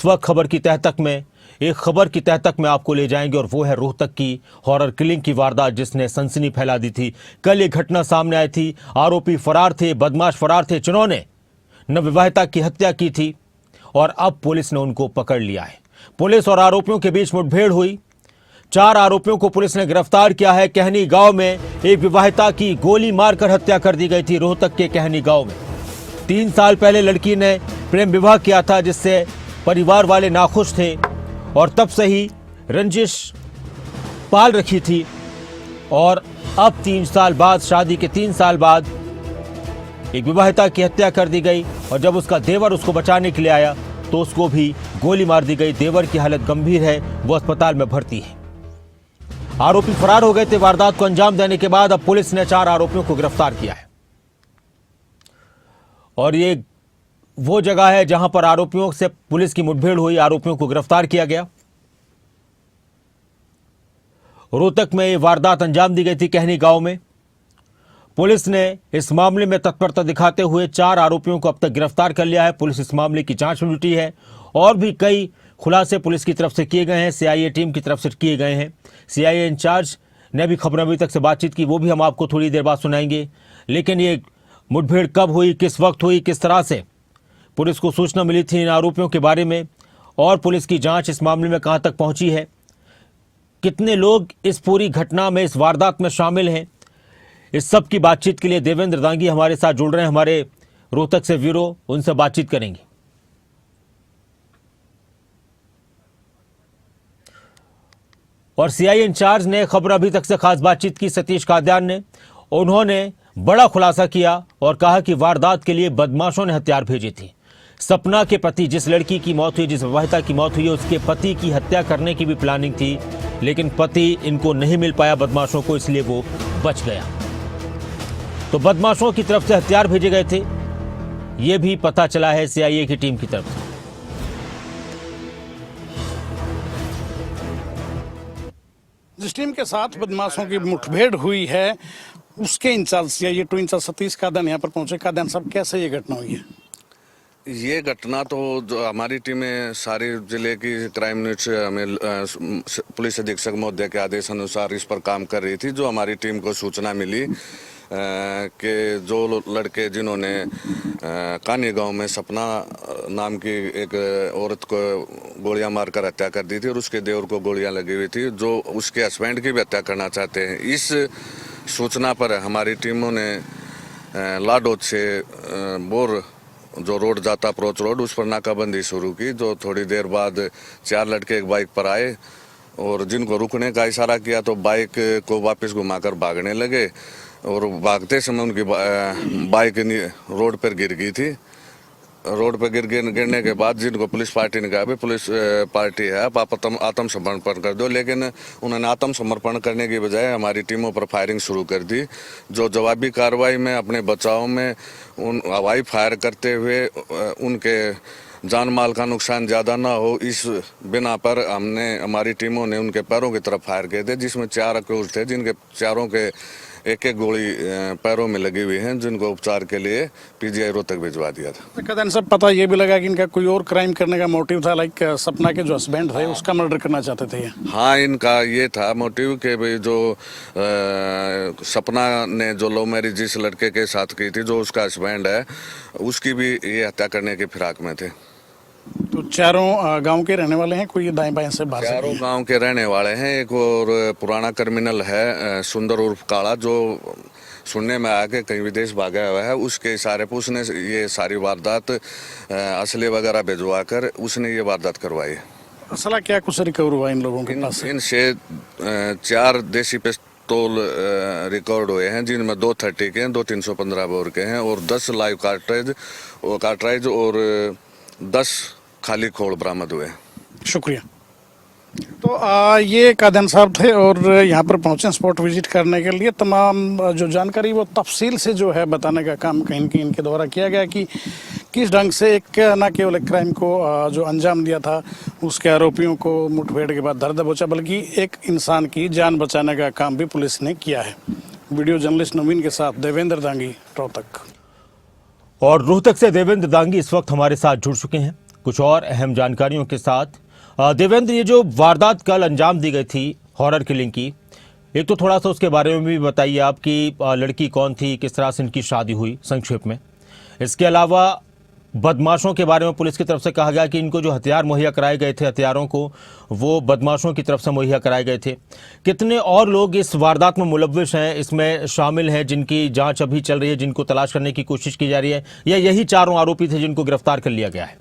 इस वक्त खबर की तह तक में एक खबर की तह तक में आपको ले जाएंगे और वो है रोहतक की हॉरर किलिंग की वारदात जिसने सनसनी फैला दी थी। कल ये घटना सामने आई थी। आरोपी फरार थे, बदमाश फरार थे, जिन्होंने नवविवाहिता की हत्या की थी और अब पुलिस ने उनको पकड़ लिया है। पुलिस और आरोपियों के बीच मुठभेड़ हुई। 4 आरोपियों को पुलिस ने गिरफ्तार किया है। कहनी गांव में एक विवाहिता की गोली मारकर हत्या कर दी गई थी। रोहतक के कहनी गांव में 3 साल पहले लड़की ने प्रेम विवाह किया था जिससे परिवार वाले नाखुश थे और तब से ही रंजिश पाल रखी थी और अब 3 साल बाद, शादी के 3 साल बाद एक विवाहिता की हत्या कर दी गई और जब उसका देवर उसको बचाने के लिए आया तो उसको भी गोली मार दी गई। देवर की हालत गंभीर है, वो अस्पताल में भर्ती है। आरोपी फरार हो गए थे। वारदात को अंजाम देने के बाद अब पुलिस ने 4 आरोपियों को गिरफ्तार किया है और ये वो जगह है जहां पर आरोपियों से पुलिस की मुठभेड़ हुई, आरोपियों को गिरफ्तार किया गया। रोहतक में ये वारदात अंजाम दी गई थी कहनी गांव में। पुलिस ने इस मामले में तत्परता दिखाते हुए 4 आरोपियों को अब तक गिरफ्तार कर लिया है। पुलिस इस मामले की जांच में जुटी है और भी कई खुलासे पुलिस की तरफ से किए गए हैं, सीआईए टीम की तरफ से किए गए हैं। सीआईए इंचार्ज ने भी खबर अभी तक से बातचीत की, वो भी हम आपको थोड़ी देर बाद सुनाएंगे। लेकिन ये मुठभेड़ कब हुई, किस वक्त हुई, किस तरह से पुलिस को सूचना मिली थी इन आरोपियों के बारे में और पुलिस की जांच इस मामले में कहां तक पहुंची है, कितने लोग इस पूरी घटना में, इस वारदात में शामिल हैं, इस सब की बातचीत के लिए देवेंद्र दांगी हमारे साथ जुड़ रहे हैं, हमारे रोहतक से ब्यूरो, उनसे बातचीत करेंगे। और सीआईए इंचार्ज ने खबर अभी तक से खास बातचीत की सतीश कादियान ने, उन्होंने बड़ा खुलासा किया और कहा कि वारदात के लिए बदमाशों ने हथियार भेजे थे। सपना के पति, जिस लड़की की मौत हुई, जिस विवाहिता की मौत हुई है, उसके पति की हत्या करने की भी प्लानिंग थी, लेकिन पति इनको नहीं मिल पाया बदमाशों को, इसलिए वो बच गया। तो बदमाशों की तरफ से हथियार भेजे गए थे, यह भी पता चला है सीआईए की टीम की तरफ से। जिस टीम के साथ बदमाशों की मुठभेड़ हुई है उसके incharge CIA 2 incharge Satish Kadian यहाँ पर पहुंचे। कादियान साहब, कैसे ये घटना हुई है? ये घटना तो जो हमारी टीमें सारी जिले की क्राइम न्यूज हमें पुलिस अधीक्षक महोदय के आदेश अनुसार इस पर काम कर रही थी। जो हमारी टीम को सूचना मिली कि जो लड़के जिन्होंने कानी गांव में सपना नाम की एक औरत को गोलियां मारकर हत्या कर दी थी और उसके देवर को गोलियां लगी हुई थी, जो उसके हस्बैंड की भी हत्या करना चाहते हैं, इस सूचना पर हमारी टीमों ने लाडोद से बोर जो रोड जाता अप्रोच रोड, उस पर नाकाबंदी शुरू की। जो थोड़ी देर बाद 4 लड़के एक बाइक पर आए और जिनको रुकने का इशारा किया तो बाइक को वापस घुमाकर भागने लगे और भागते समय उनकी बाइक रोड पर गिर गई थी। रोड पर गिरने के बाद जिनको पुलिस पार्टी ने कहा भाई पुलिस पार्टी है, आप आत्मसमर्पण कर दो, लेकिन उन्होंने आत्मसमर्पण करने की बजाय हमारी टीमों पर फायरिंग शुरू कर दी। जो जवाबी कार्रवाई में अपने बचाव में उन हवाई फायर करते हुए उनके जान माल का नुकसान ज़्यादा ना हो, इस बिना पर हमारी टिमों ने उनके पैरों की तरफ फायर किए थे, जिसमें 4 अक्यूज थे, जिनके चारों के एक गोली पैरों में लगी हुई हैं, जिनको उपचार के लिए पीजीआई रोहतक भिजवा दिया था। कादियान साहब, पता ये भी लगा कि इनका कोई और क्राइम करने का मोटिव था, लाइक सपना के जो हस्बैंड थे उसका मर्डर करना चाहते थे ये? हाँ, इनका ये था मोटिव कि भाई जो सपना ने जो लव मैरिज जिस लड़के के साथ की थी, जो उसका हस्बैंड है, उसकी भी ये हत्या करने की फिराक में थे। तो चारों गांव के रहने वाले हैं? कोई दाएं बाएं से बात? चारों गांव के रहने वाले हैं। एक और पुराना क्रिमिनल है सुंदर उर्फ काला, जो सुनने में आया कि कहीं विदेश भागा हुआ है, उसके इशारे पर उसने ये सारी वारदात असले वगैरह भिजवा कर उसने ये वारदात करवाई। असला क्या कुछ रिकवर हुआ इन लोगों के पास? इनसे 4 देसी पिस्तौल रिकॉर्ड हुए हैं, जिनमें 2 30 के हैं, 2 315 बोर के हैं और 10 लाइव कार्ट्राइज और 10 खाली खोल बरामद हुए। शुक्रिया। तो ये कादियान साहब थे और यहाँ पर पहुँचे स्पॉट विजिट करने के लिए। तमाम जो जानकारी वो तफसील से जो है बताने का काम कहीं कहीं इनके द्वारा किया गया कि किस ढंग से एक न केवल एक क्राइम को जो अंजाम दिया था उसके आरोपियों को मुठभेड़ के बाद दर्द पहुँचा, बल्कि एक इंसान की जान बचाने का काम भी पुलिस ने किया है। वीडियो जर्नलिस्ट नवीन के साथ देवेंद्र दांगी, रोहतक। और रोहतक से देवेंद्र दांगी इस वक्त हमारे साथ जुड़ चुके हैं। कुछ और अहम जानकारियों के साथ। देवेंद्र, ये जो वारदात कल अंजाम दी गई थी हॉरर किलिंग की, एक तो थोड़ा सा उसके बारे में भी बताइए आप कि लड़की कौन थी, किस तरह से इनकी शादी हुई संक्षेप में। इसके अलावा बदमाशों के बारे में पुलिस की तरफ से कहा गया कि इनको जो हथियार मुहैया कराए गए थे, हथियारों को वो बदमाशों की तरफ से मुहैया कराए गए थे। कितने और लोग इस वारदात में मुलव्विस हैं, इसमें शामिल हैं, जिनकी जांच अभी चल रही है, जिनको तलाश करने की कोशिश की जा रही है, या यही चारों आरोपी थे जिनको गिरफ्तार कर लिया गया है?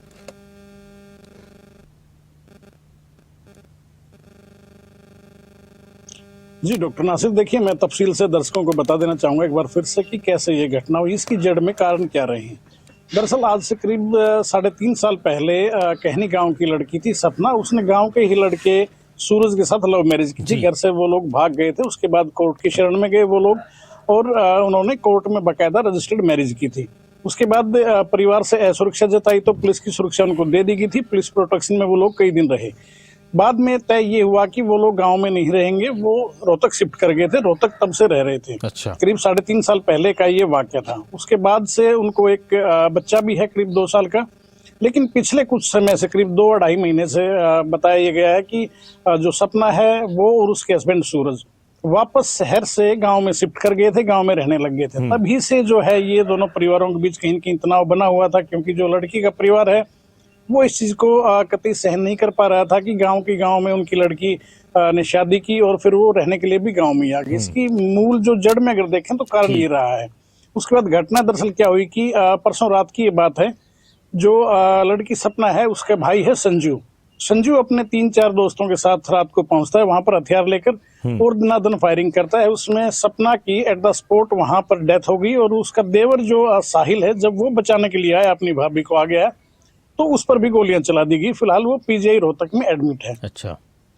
जी डॉक्टर नासिर, देखिए मैं तफसील से दर्शकों को बता देना चाहूँगा एक बार फिर से कि कैसे ये घटना हुई, इसकी जड़ में कारण क्या रहे हैं। दरअसल आज से करीब 3.5 साल पहले कहनी गांव की लड़की थी सपना। उसने गांव के ही लड़के सूरज के साथ लव मैरिज की थी। घर से वो लोग भाग गए थे, उसके बाद कोर्ट की शरण में गए वो लोग, और उन्होंने कोर्ट में बाकायदा रजिस्टर्ड मैरिज की थी। उसके बाद परिवार से असुरक्षा जताई तो पुलिस की सुरक्षा उनको दे दी गई थी। पुलिस प्रोटेक्शन में वो लोग कई दिन रहे। बाद में तय ये हुआ कि वो लोग गांव में नहीं रहेंगे, वो रोहतक शिफ्ट कर गए थे। रोहतक तब से रह रहे थे। अच्छा। करीब 3.5 साल पहले का ये वाकया था। उसके बाद से उनको एक बच्चा भी है करीब 2 साल का। लेकिन पिछले कुछ समय से करीब 2-2.5 महीने से बताया गया है कि जो सपना है वो और उसके हस्बैंड सूरज वापस शहर से गांव में शिफ्ट कर गए थे, गांव में रहने लग गए थे। तभी से जो है ये दोनों परिवारों के बीच कहीं न कहीं तनाव बना हुआ था, क्योंकि जो लड़की का परिवार है वो इस चीज को कतई सहन नहीं कर पा रहा था कि गांव में उनकी लड़की ने शादी की और फिर वो रहने के लिए भी गांव में ही आ गई। इसकी मूल जो जड़ में अगर देखें तो कारण ये रहा है। उसके बाद घटना दरअसल क्या हुई कि परसों रात की ये बात है। जो लड़की सपना है उसका भाई है संजू अपने 3-4 दोस्तों के साथ रात को पहुंचता है वहां पर हथियार लेकर और दनादन फायरिंग करता है। उसमें सपना की एट द स्पॉट वहां पर डेथ हो गई, और उसका देवर जो साहिल है, जब वो बचाने के लिए आया अपनी भाभी को, आ गया तो उस पर भी गोलियां चला दी गई। फिलहाल वो पीजीआई रोहतक में एडमिट है। अच्छा,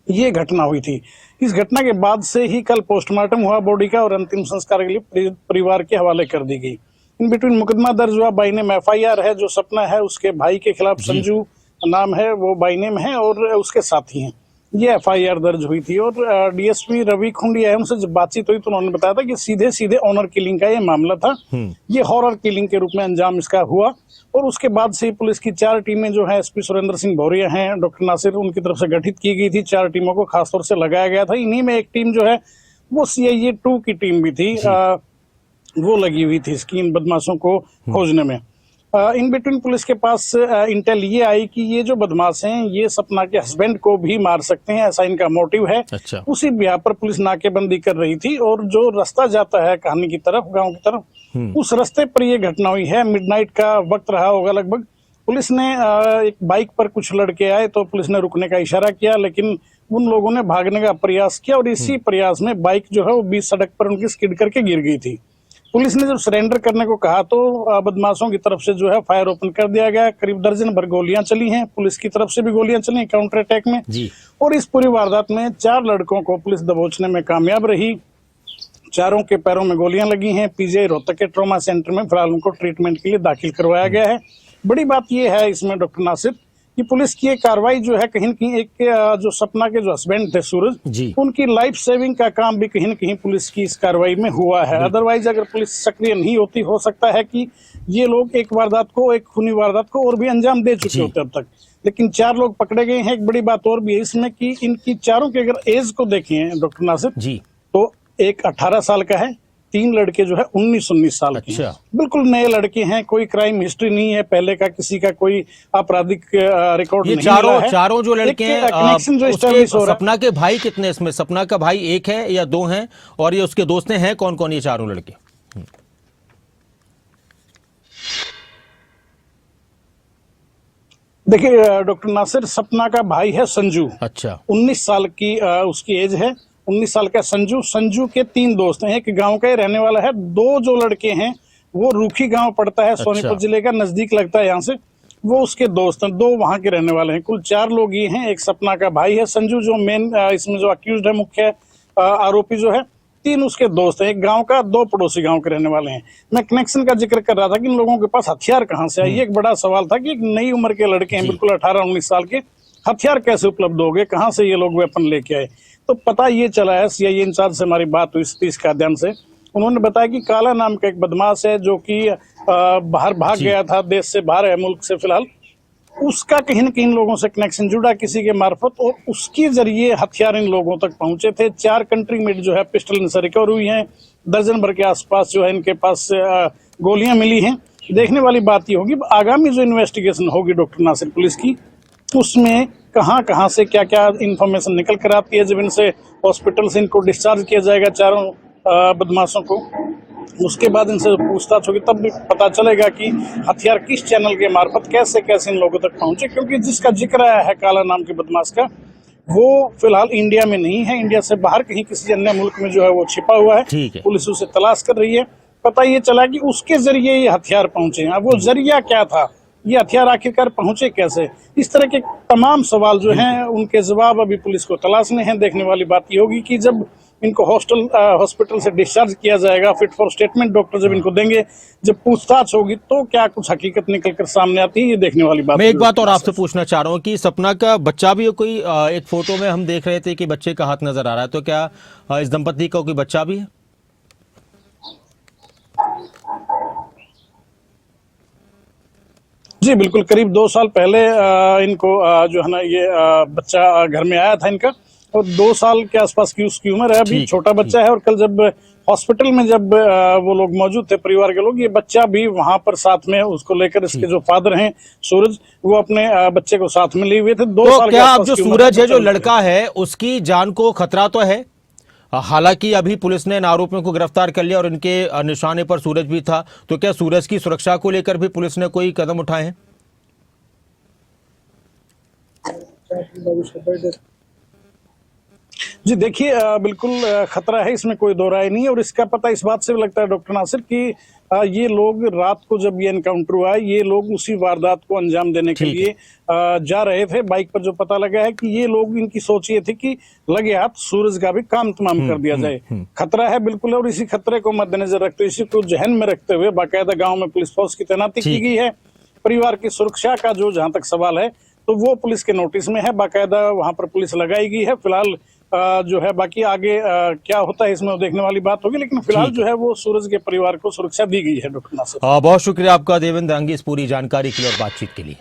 ये घटना हुई थी। इस घटना के बाद से ही कल पोस्टमार्टम हुआ बॉडी का, और अंतिम संस्कार के लिए परिवार के हवाले कर दी गई। इन बिटवीन मुकदमा दर्ज हुआ। बाई नेम एफआईआर है। जो सपना है उसके भाई के खिलाफ संजू नाम है, वो बाई नेम है, और उसके साथी हैं। ये एफआईआर दर्ज हुई थी। और डीएसपी रवि खुंडिया, उनसे जब बातचीत हुई तो उन्होंने बताया था कि सीधे ऑनर किलिंग का ये मामला था। ये हॉरर किलिंग के रूप में अंजाम इसका हुआ। और उसके बाद से पुलिस की 4 टीमें जो है, एसपी सुरेंद्र सिंह भौरिया हैं, डॉक्टर नासिर, उनकी तरफ से गठित की गई थी। 4 टीमों को खासतौर से लगाया गया था। इन्हीं में एक टीम जो है वो CIA 2 की टीम भी थी, वो लगी हुई थी इसकी इन बदमाशों को खोजने में। इन बिटवीन पुलिस के पास इंटेल ये आई कि ये जो बदमाश हैं ये सपना के हस्बैंड को भी मार सकते हैं, ऐसा इनका मोटिव है। अच्छा। उसी ब्याह पर पुलिस नाकेबंदी कर रही थी, और जो रास्ता जाता है कहानी की तरफ, गांव की तरफ, उस रास्ते पर ये घटना हुई है। मिडनाइट का वक्त रहा होगा लगभग। पुलिस ने एक बाइक पर कुछ लड़के आए तो पुलिस ने रुकने का इशारा किया, लेकिन उन लोगों ने भागने का प्रयास किया, और इसी प्रयास में बाइक जो है वो बीच सड़क पर उनकी स्किड करके गिर गई थी। पुलिस ने जब सरेंडर करने को कहा तो बदमाशों की तरफ से जो है फायर ओपन कर दिया गया। करीब दर्जन भर गोलियां चली हैं, पुलिस की तरफ से भी गोलियां चली काउंटर अटैक में जी। और इस पूरी वारदात में 4 लड़कों को पुलिस दबोचने में कामयाब रही। चारों के पैरों में गोलियां लगी हैं। पीजीआई रोहतक के ट्रॉमा सेंटर में फिलहाल उनको ट्रीटमेंट के लिए दाखिल करवाया गया है। बड़ी बात यह है इसमें डॉक्टर नासिर कि पुलिस की एक कार्रवाई जो है कहीं न कहीं एक जो सपना के जो हस्बैंड थे सूरज जी, उनकी लाइफ सेविंग का काम भी कहीं न कहीं पुलिस की इस कार्रवाई में हुआ है। अदरवाइज अगर पुलिस सक्रिय नहीं होती, हो सकता है कि ये लोग एक खूनी वारदात को और भी अंजाम दे चुके होते अब तक। लेकिन 4 लोग पकड़े गए हैं। एक बड़ी बात और भी है इसमें कि इनकी चारों के अगर एज को देखें डॉक्टर नासिर जी, तो एक 18 साल का है, 3 लड़के जो है 19 साल के हैं। बिल्कुल नए लड़के हैं, कोई क्राइम हिस्ट्री नहीं है पहले का, किसी का कोई आपराधिक रिकॉर्ड नहीं है। चारों जो लड़के हैं, कनेक्शन जो एस्टैब्लिश हो रहा है। सपना के भाई कितने इसमें? सपना का भाई एक है या 2 हैं, और ये उसके दोस्त हैं कौन कौन ये चारों लड़के? देखिए डॉक्टर नासिर, सपना का भाई है संजू। अच्छा। 19 साल की उसकी एज है। 19 साल का संजू के 3 दोस्त हैं। एक गांव का ही रहने वाला है। 2 जो लड़के हैं वो रूखी गांव पड़ता है, सोनीपत जिले का, नजदीक लगता है यहाँ से, वो उसके दोस्त हैं। 2 वहां के रहने वाले हैं। कुल 4 लोग ये हैं। एक सपना का भाई है संजू, जो मेन इसमें जो अक्यूज्ड है, मुख्य आरोपी जो है। 3 उसके दोस्त हैं, एक गांव का, 2 पड़ोसी गांव के रहने वाले हैं। मैं कनेक्शन का जिक्र कर रहा था कि इन लोगों के पास हथियार कहाँ से आए। ये एक बड़ा सवाल था कि एक नई उम्र के लड़के हैं, बिल्कुल 18-19 साल के, हथियार कैसे उपलब्ध हो गए, कहाँ से ये लोग वेपन लेके आए। तो पता ये चला है, CIA इंचार्ज से हमारी बात हुई इस का अध्ययन से। उन्होंने बताया कि काला नाम का एक बदमाश है जो कि बाहर भाग गया था, देश से बाहर है, मुल्क से फिलहाल, उसका कहीं न कहीं इन लोगों से कनेक्शन जुड़ा किसी के मार्फत, और उसके जरिए हथियार इन लोगों तक पहुंचे थे। 4 कंट्री मेड जो है पिस्टल इनसे रिकवर हुई हैं, दर्जन भर के आसपास जो है इनके पास गोलियां मिली हैं। देखने वाली बात ये होगी आगामी जो इन्वेस्टिगेशन होगी डॉक्टर नासिर पुलिस की, उसमें कहां से क्या क्या इंफॉर्मेशन निकल कर आती है। जब इनसे हॉस्पिटल से इनको डिस्चार्ज किया जाएगा चारों बदमाशों को, उसके बाद इनसे पूछताछ होगी, तब भी पता चलेगा कि हथियार किस चैनल के मार्फत कैसे कैसे इन लोगों तक पहुंचे। क्योंकि जिसका जिक्र आया है काला नाम के बदमाश का, वो फिलहाल इंडिया में नहीं है, इंडिया से बाहर कहीं किसी अन्य मुल्क में जो है वो छिपा हुआ है। ठीक है। पुलिस उसे तलाश कर रही है। पता ये चला कि उसके जरिए ये हथियार पहुंचे। अब वो जरिया क्या था, ये हथियार आखिरकार पहुंचे कैसे, इस तरह के तमाम सवाल जो हैं उनके जवाब अभी पुलिस को तलाशने हैं। देखने वाली बात ये होगी कि जब इनको हॉस्पिटल से डिस्चार्ज किया जाएगा, फिट फॉर स्टेटमेंट डॉक्टर जब इनको देंगे, जब पूछताछ होगी, तो क्या कुछ हकीकत निकल कर सामने आती है, ये देखने वाली बात। मैं एक बात और आपसे पूछना चाह रहा हूँ कि सपना का बच्चा भी कोई एक फोटो में हम देख रहे थे कि बच्चे का हाथ नजर आ रहा है, तो क्या इस दंपति का कोई बच्चा भी है? जी बिल्कुल, करीब 2 साल पहले इनको जो है ना ये बच्चा घर में आया था इनका, और 2 साल के आसपास की उसकी उम्र है, अभी ठीक, छोटा बच्चा है। और कल जब हॉस्पिटल में जब वो लोग मौजूद थे, परिवार के लोग, ये बच्चा भी वहां पर साथ में उसको लेकर, इसके जो फादर हैं सूरज, वो अपने बच्चे को साथ में लिए हुए थे। 2 तो साल क्या के अब आसपास जो की उम्र सूरज है, जो बच्चा लड़का है, उसकी जान को खतरा तो है? हालांकि अभी पुलिस ने इन आरोपियों को गिरफ्तार कर लिया और इनके निशाने पर सूरज भी था, तो क्या सूरज की सुरक्षा को लेकर भी पुलिस ने कोई कदम उठाए हैं? जी देखिए, बिल्कुल खतरा है, इसमें कोई दो राय नहीं है। और इसका पता इस बात से भी लगता है डॉक्टर नासिर कि ये लोग रात को जब ये एनकाउंटर हुआ, ये लोग उसी वारदात को अंजाम देने के ठीक लिए जा रहे थे। बाइक पर जो पता लगा है कि ये लोग, इनकी सोच ये थी कि लगे हाथ सूरज का भी काम तमाम कर दिया जाए। खतरा है बिल्कुल, और इसी खतरे को मद्देनजर रखते हुए, इसी को जहन में रखते हुए बाकायदा गाँव में पुलिस फोर्स की तैनाती की गई है। परिवार की सुरक्षा का जो जहां तक सवाल है, तो वो पुलिस के नोटिस में है, बाकायदा वहां पर पुलिस लगाई गई है। फिलहाल जो है बाकी आगे क्या होता है इसमें देखने वाली बात होगी, लेकिन फिलहाल जो है वो सूरज के परिवार को सुरक्षा दी गई है डॉक्टर नासिर। बहुत शुक्रिया आपका देवेंद्र अंगी इस पूरी जानकारी के लिए और बातचीत के लिए।